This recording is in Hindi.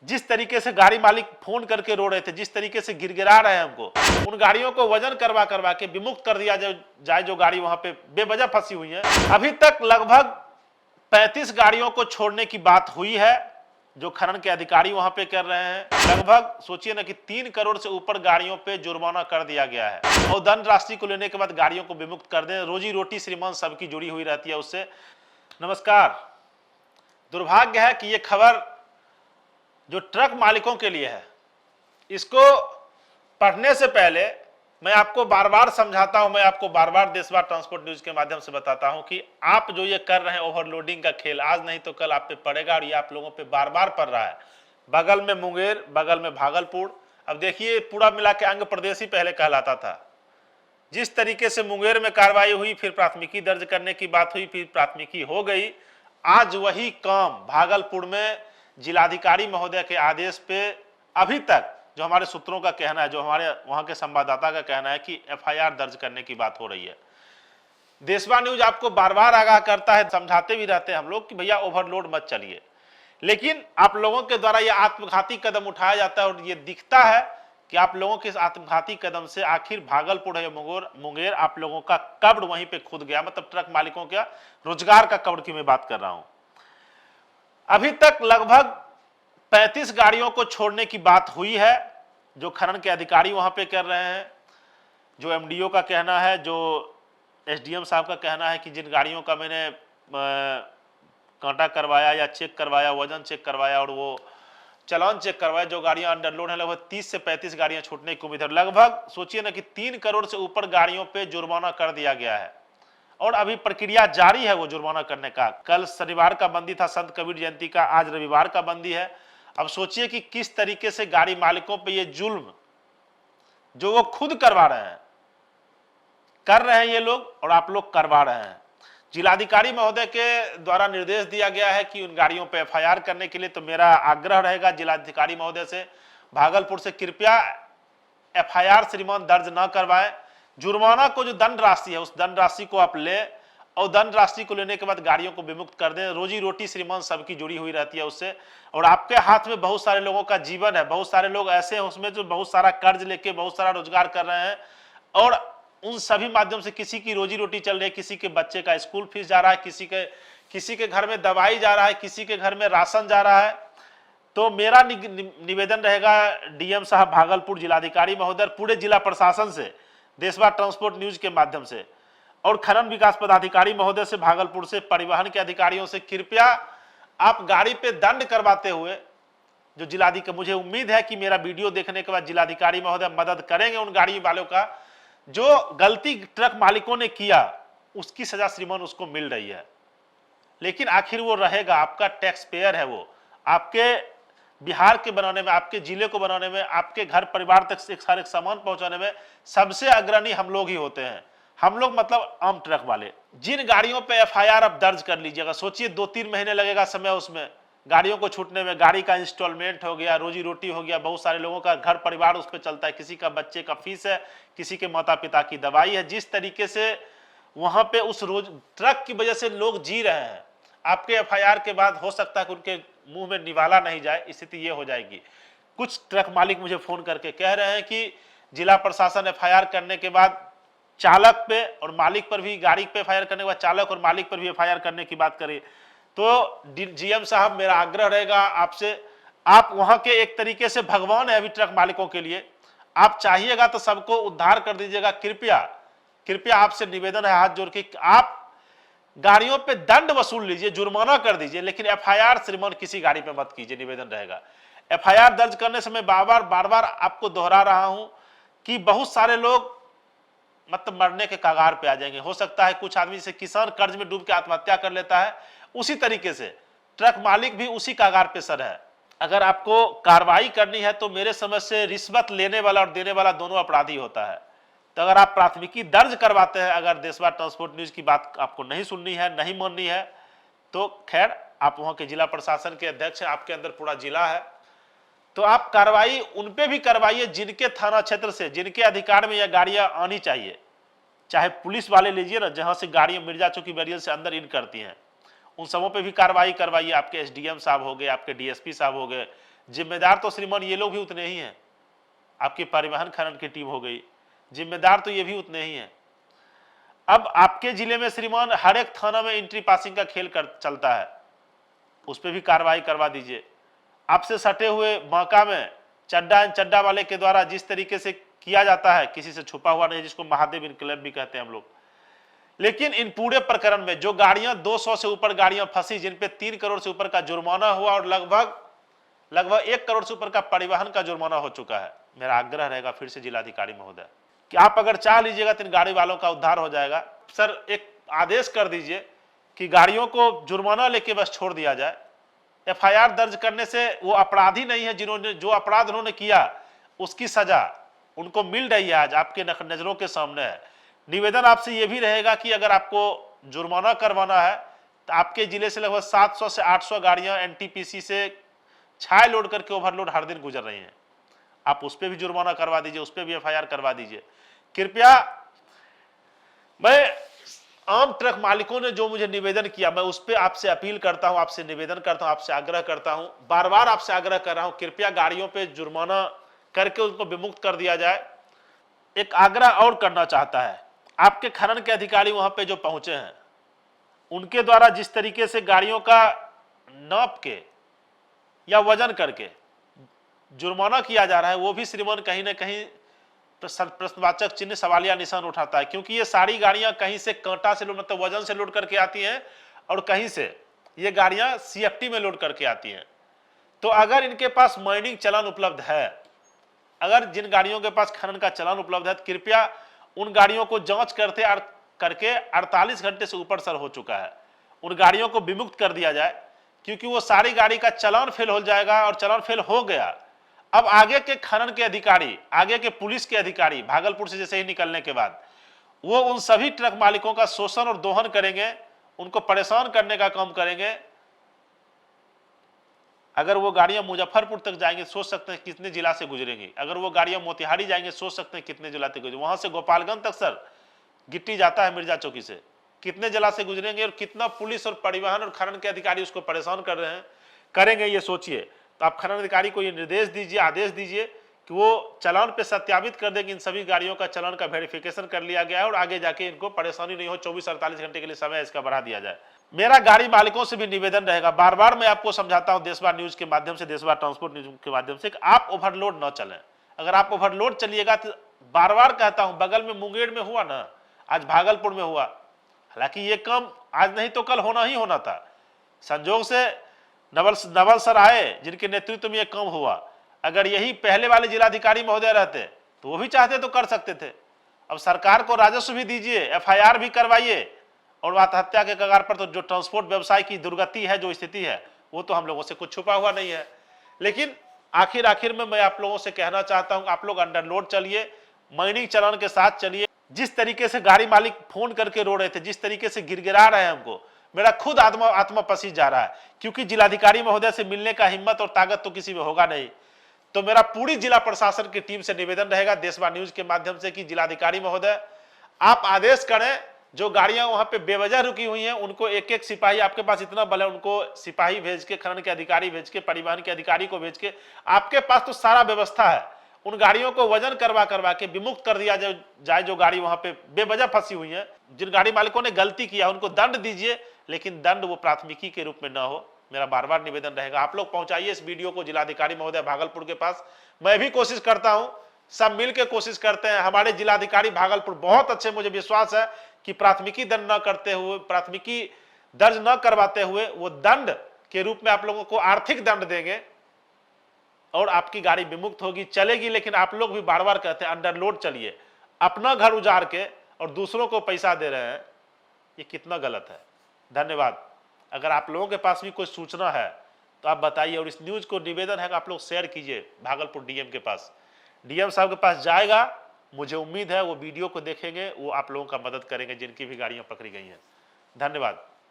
जिस तरीके से गाड़ी मालिक फोन करके रो रहे थे, जिस तरीके से गिड़गिड़ा रहे हैं हमको, उन गाड़ियों को वजन करवा करवा के विमुक्त कर दिया जाए जो गाड़ी वहां पे बेवजह फंसी हुई है। अभी तक लगभग 35 गाड़ियों को छोड़ने की बात हुई है जो खनन के अधिकारी वहां पे कर रहे हैं। लगभग सोचिए ना कि 3 करोड़ से ऊपर गाड़ियों पे जुर्माना कर दिया गया है और दंड राशि को लेने के बाद गाड़ियों को विमुक्त कर दें। रोजी रोटी श्रीमान सबकी जुड़ी हुई रहती है उससे। नमस्कार। दुर्भाग्य है कि ये खबर जो ट्रक मालिकों के लिए है, इसको पढ़ने से पहले मैं आपको बार बार समझाता हूं, मैं आपको बार बार देशवार ट्रांसपोर्ट न्यूज के माध्यम से बताता हूं कि आप जो ये कर रहे हैं ओवरलोडिंग का खेल, आज नहीं तो कल आप पे पड़ेगा और ये आप लोगों पे बार बार पड़ रहा है। बगल में मुंगेर, बगल में भागलपुर। अब देखिए पूरा मिला के आंध्र प्रदेश ही पहले कहलाता था। जिस तरीके से मुंगेर में कार्रवाई हुई, फिर प्राथमिकी दर्ज करने की बात हुई, फिर प्राथमिकी हो गई। आज वही काम भागलपुर में जिलाधिकारी महोदय के आदेश पे अभी तक जो हमारे सूत्रों का कहना है, जो हमारे वहां के संवाददाता का कहना है कि एफआईआर दर्ज करने की बात हो रही है। देशवा न्यूज आपको बार बार आगाह करता है, समझाते भी रहते हैं हम लोग कि भैया ओवरलोड मत चलिए, लेकिन आप लोगों के द्वारा यह आत्मघाती कदम उठाया जाता है और ये दिखता है कि आप लोगों के इस आत्मघाती कदम से आखिर भागलपुर है मुंगेर आप लोगों का कब्र वहीं पे खुद गया। मतलब ट्रक मालिकों का रोजगार का कब्र की मैं बात कर रहा हूं। अभी तक लगभग 35 गाड़ियों को छोड़ने की बात हुई है जो खनन के अधिकारी वहां पे कर रहे हैं। जो एमडीओ का कहना है, जो एसडीएम साहब का कहना है कि जिन गाड़ियों का मैंने कांटा करवाया या चेक करवाया, वजन चेक करवाया और वो चालान चेक करवाया, जो गाड़ियां अंडरलोड है लगभग 30 से 35 गाड़ियां छूटने की उम्मीद है। लगभग सोचिए ना कि 3 करोड़ से ऊपर गाड़ियों पे जुर्माना कर दिया गया है और अभी प्रक्रिया जारी है वो जुर्माना करने का। कल शनिवार का बंदी था, संत कबीर जयंती का, आज रविवार का बंदी है। अब सोचिए कि किस तरीके से गाड़ी मालिकों पे ये जुल्म जो वो खुद करवा रहे हैं, कर रहे हैं ये लोग और आप लोग करवा रहे हैं। जिलाधिकारी महोदय के द्वारा निर्देश दिया गया है कि उन गाड़ियों पे एफआईआर करने के लिए, तो मेरा आग्रह रहेगा जिलाधिकारी महोदय से, भागलपुर से, कृपया एफआईआर श्रीमान दर्ज न करवाएं। जुर्माना को जो दंड राशि है उस दंड राशि को आप ले और दंड राशि को लेने के बाद गाड़ियों को विमुक्त कर दें। रोजी रोटी श्रीमान सबकी जुड़ी हुई रहती है उससे और आपके हाथ में बहुत सारे लोगों का जीवन है। बहुत सारे लोग ऐसे हैं उसमें जो बहुत सारा कर्ज लेके बहुत सारा रोजगार कर रहे हैं और उन सभी माध्यम से किसी की रोजी रोटी चल रही है, किसी के बच्चे का स्कूल फीस जा रहा है, किसी के घर में दवाई जा रहा है, किसी के घर में राशन जा रहा है। तो मेरा निवेदन रहेगा डीएम साहब भागलपुर, जिलाधिकारी महोदय, पूरे जिला प्रशासन से, देशवार ट्रांसपोर्ट न्यूज के माध्यम से और खनन विकास पदाधिकारी महोदय से, भागलपुर से, परिवहन के अधिकारियों से, कृपया आप गाड़ी पे दंड करवाते हुए जो जिलाधिकारी, मुझे उम्मीद है कि मेरा वीडियो देखने के बाद जिलाधिकारी महोदय मदद करेंगे उन गाड़ी वालों का जो गलती ट्रक मालिकों ने किया, उसकी सजा श्रीमान उसको मिल रही है। लेकिन आखिर वो रहेगा, आपका टैक्स पेयर है, वो आपके बिहार के बनाने में, आपके जिले को बनाने में, आपके घर परिवार तक एक सारे सामान पहुंचाने में सबसे अग्रणी हम लोग ही होते हैं। हम लोग मतलब आम ट्रक वाले। जिन गाड़ियों पे एफआईआर अब दर्ज कर लीजिएगा, सोचिए 2-3 महीने लगेगा समय उसमें गाड़ियों को छूटने में। गाड़ी का इंस्टॉलमेंट हो गया, रोजी रोटी हो गया, बहुत सारे लोगों का घर परिवार उस पर चलता है, किसी का बच्चे का फीस है, किसी के माता पिता की दवाई है। जिस तरीके से वहां पे उस रोज ट्रक की वजह से लोग जी रहे हैं, आपके एफआईआर के बाद हो सकता है कि उनके मुंह में निवाला नहीं जाए, स्थिति ये हो जाएगी। कुछ ट्रक मालिक मुझे फोन करके कह रहे हैं कि जिला प्रशासन एफआईआर करने के बाद चालक पे और मालिक पर भी, गाड़ी पे एफआईआर करने के बाद चालक और मालिक पर भी एफआईआर करने की बात करें। तो जीएम साहब मेरा आग्रह रहेगा आपसे, आप वहां के एक तरीके से भगवान है अभी ट्रक मालिकों के लिए, आप चाहिएगा तो सबको उद्धार कर दीजिएगा। कृपया कृपया आपसे निवेदन है हाथ जोड़ के, आप गाड़ियों पे दंड वसूल लीजिए, जुर्माना कर दीजिए, लेकिन एफआईआर श्रीमान किसी गाड़ी पे मत कीजिए, निवेदन रहेगा। एफआईआर दर्ज करने से मैं बार बार आपको दोहरा रहा हूं कि बहुत सारे लोग मतलब मरने के कगार पे आ जाएंगे। हो सकता है कुछ आदमी से किसान कर्ज में डूब के आत्महत्या कर लेता है, उसी तरीके से ट्रक मालिक भी उसी कगार पे सर है। अगर आपको कार्रवाई करनी है तो मेरे समझ से रिश्वत लेने वाला और देने वाला दोनों अपराधी होता है। तो अगर आप प्राथमिकी दर्ज करवाते हैं, अगर देशवार ट्रांसपोर्ट न्यूज की बात आपको नहीं सुननी है, नहीं माननी है, तो खैर आप वहां के जिला प्रशासन के अध्यक्ष हैं, आपके अंदर पूरा जिला है, तो आप कार्रवाई उन पे भी करवाइए जिनके थाना क्षेत्र से, जिनके अधिकार में यह गाड़ियां आनी चाहिए। चाहे पुलिस वाले लीजिए ना, जहां से गाड़ियां मिर्जा चौकी बैरियर से अंदर इन करती हैं, उन सबों पे भी कार्रवाई करवाइए। आपके एसडीएम साहब हो गए, आपके डीएसपी साहब हो गए, जिम्मेदार तो श्रीमान ये लोग भी उतने ही हैं, आपकी परिवहन खनन की टीम हो गई, जिम्मेदार तो ये भी उतने ही हैं। अब आपके जिले में श्रीमान हर एक थाना में एंट्री पासिंग का खेल चलता है, उस पर भी कार्रवाई करवा दीजिए। आपसे सटे हुए बांका में चड्डा वाले के द्वारा जिस तरीके से किया जाता है, किसी से छुपा हुआ नहीं, जिसको महादेव इनकलाब भी कहते हैं हम लोग। लेकिन इन पूरे प्रकरण में जो गाड़ियां 200 से ऊपर गाड़ियां फंसी, जिन पे 3 करोड़ से ऊपर का जुर्माना हुआ और लगभग 1 करोड़ से ऊपर का परिवहन का जुर्माना हो चुका है, मेरा आग्रह रहेगा फिर से जिलाधिकारी महोदय कि आप अगर चाह लीजिएगा तो इन गाड़ी वालों का उद्धार हो जाएगा। सर एक आदेश कर दीजिए कि गाड़ियों को जुर्माना लेके बस छोड़ दिया जाए। एफआईआर दर्ज करने से वो अपराधी नहीं है, जिन्होंने जो अपराध उन्होंने किया उसकी सजा उनको मिल रही है, आज आपके नजरों के सामने है। निवेदन आपसे ये भी रहेगा कि अगर आपको जुर्माना करवाना है तो आपके जिले से लगभग 700 से 800 गाड़ियां एनटीपीसी से छाए लोड करके ओवरलोड हर दिन गुजर रही हैं, आप उस पर भी जुर्माना करवा दीजिए, उस पर भी एफआईआर करवा दीजिए कृपया। मैं आम ट्रक मालिकों ने जो मुझे निवेदन किया, मैं उस पर आपसे अपील करता हूं, आपसे निवेदन करता हूं, आपसे आग्रह करता हूं, बार बार आपसे आग्रह कर रहा हूं, कृपया गाड़ियों पे जुर्माना करके उनको विमुक्त कर दिया जाए। एक आग्रह और करना चाहता है, आपके खनन के अधिकारी वहां पे जो पहुंचे हैं, उनके द्वारा जिस तरीके से गाड़ियों का नाप के या वजन करके जुर्माना किया जा रहा है, वो भी श्रीमान कहीं ना कहीं प्रश्नवाचक चिन्ह, सवालिया निशान उठाता है। क्योंकि ये सारी गाड़ियां कहीं से कांटा से लोड, मतलब वजन से लोड करके आती हैं, और कहीं से ये गाड़ियां सीएफटी में लोड करके आती हैं। तो अगर इनके पास माइनिंग चालान उपलब्ध है, अगर जिन गाड़ियों के पास खनन का चालान उपलब्ध है, तो कृपया उन गाड़ियों को जांच करके 48 घंटे से ऊपर सर हो चुका है, उन गाड़ियों को विमुक्त कर दिया जाए। क्योंकि वो सारी गाड़ी का चालान फेल हो जाएगा, और चालान फेल हो गया, अब आगे के खनन के अधिकारी, आगे के पुलिस के अधिकारी भागलपुर से जैसे ही निकलने के बाद वो उन सभी ट्रक मालिकों का शोषण और दोहन करेंगे, उनको परेशान करने का काम करेंगे। अगर वो गाड़ियां मुजफ्फरपुर तक जाएंगे, सोच सकते हैं कितने जिला से गुजरेंगी। अगर वो गाड़ियां मोतिहारी जाएंगे, सोच सकते हैं कितने जिला तक गुजरेंगे। वहां से गोपालगंज तक सर गिट्टी जाता है मिर्जा चौकी से, कितने जिला से गुजरेंगे, और कितना पुलिस और परिवहन और खनन के अधिकारी उसको परेशान कर रहे हैं, करेंगे, ये सोचिए। तो आप खनन अधिकारी को ये निर्देश दीजिए, आदेश दीजिए कि वो चालान पे सत्यापित कर दे कि इन सभी गाड़ियों का चालान का वेरिफिकेशन कर लिया गया है, और आगे जाके इनको परेशानी नहीं हो, 24-48 घंटे के लिए समय इसका बढ़ा दिया जाए। मेरा गाड़ी मालिकों से भी निवेदन रहेगा, बार बार मैं आपको समझाता हूं देशवार न्यूज के माध्यम से, देशवार ट्रांसपोर्ट न्यूज के माध्यम से, कि आप ओवरलोड न चलें। अगर आप ओवरलोड चलिएगा तो बार बार कहता हूं, बगल में मुंगेर में हुआ ना, आज भागलपुर में हुआ। हालांकि ये काम आज नहीं तो कल होना ही होना था, संजोग से नवल सर आए जिनके नेतृत्व में यह काम हुआ। अगर यही पहले वाले जिलाधिकारी महोदय रहते तो वो भी चाहते तो कर सकते थे। अब सरकार को राजस्व भी दीजिए, एफआईआर भी करवाइए, और आत्महत्या के कगार पर तो जो ट्रांसपोर्ट व्यवसाय की दुर्गति है, जो स्थिति है, वो तो हम लोगों से कुछ छुपा हुआ नहीं है। लेकिन आखिर में मैं आप लोगों से कहना चाहता हूं, आप लोग अंडरलोड चलिए, माइनिंग चालान के साथ चलिए। जिस तरीके से गाड़ी मालिक फोन करके रो रहे थे, जिस तरीके से गिड़गिड़ा रहे हैं, हमको मेरा खुद आत्मा पसीज जा रहा है। क्योंकि जिलाधिकारी महोदय से मिलने का हिम्मत और ताकत तो किसी में होगा नहीं। तो मेरा पूरी जिला प्रशासन की टीम से निवेदन रहेगा देशवार न्यूज के माध्यम से कि जिलाधिकारी महोदय आप आदेश करें, जो गाड़ियां वहां पे बेवजह रुकी हुई हैं उनको एक एक सिपाही, आपके पास इतना बल है, उनको सिपाही भेज के, खनन के अधिकारी भेज के, परिवहन के अधिकारी को भेज के, आपके पास तो सारा व्यवस्था है, उन गाड़ियों को वजन करवा के विमुक्त कर दिया जाए जो गाड़ी वहां पे बेवजह फंसी हुई है। जिन गाड़ी मालिकों ने गलती किया उनको दंड दीजिए, लेकिन दंड वो प्राथमिकी के रूप में न हो। मेरा बार बार निवेदन रहेगा, आप लोग पहुंचाइए इस वीडियो को जिलाधिकारी महोदय भागलपुर के पास। मैं भी कोशिश करता हूं, सब मिलकर कोशिश करते हैं। हमारे जिलाधिकारी भागलपुर बहुत अच्छे, मुझे विश्वास है कि प्राथमिकी दंड न करते हुए, प्राथमिकी दर्ज न करवाते हुए वो दंड के रूप में आप लोगों को आर्थिक दंड देंगे और आपकी गाड़ी विमुक्त होगी, चलेगी। लेकिन आप लोग भी बार बार कहते हैं अंडरलोड चलिए, अपना घर उजाड़ के और दूसरों को पैसा दे रहे हैं, ये कितना गलत है। धन्यवाद। अगर आप लोगों के पास भी कोई सूचना है तो आप बताइए, और इस न्यूज को निवेदन है कि आप लोग शेयर कीजिए भागलपुर डीएम के पास। डीएम साहब के पास जाएगा, मुझे उम्मीद है वो वीडियो को देखेंगे, वो आप लोगों का मदद करेंगे जिनकी भी गाड़ियां पकड़ी गई हैं। धन्यवाद।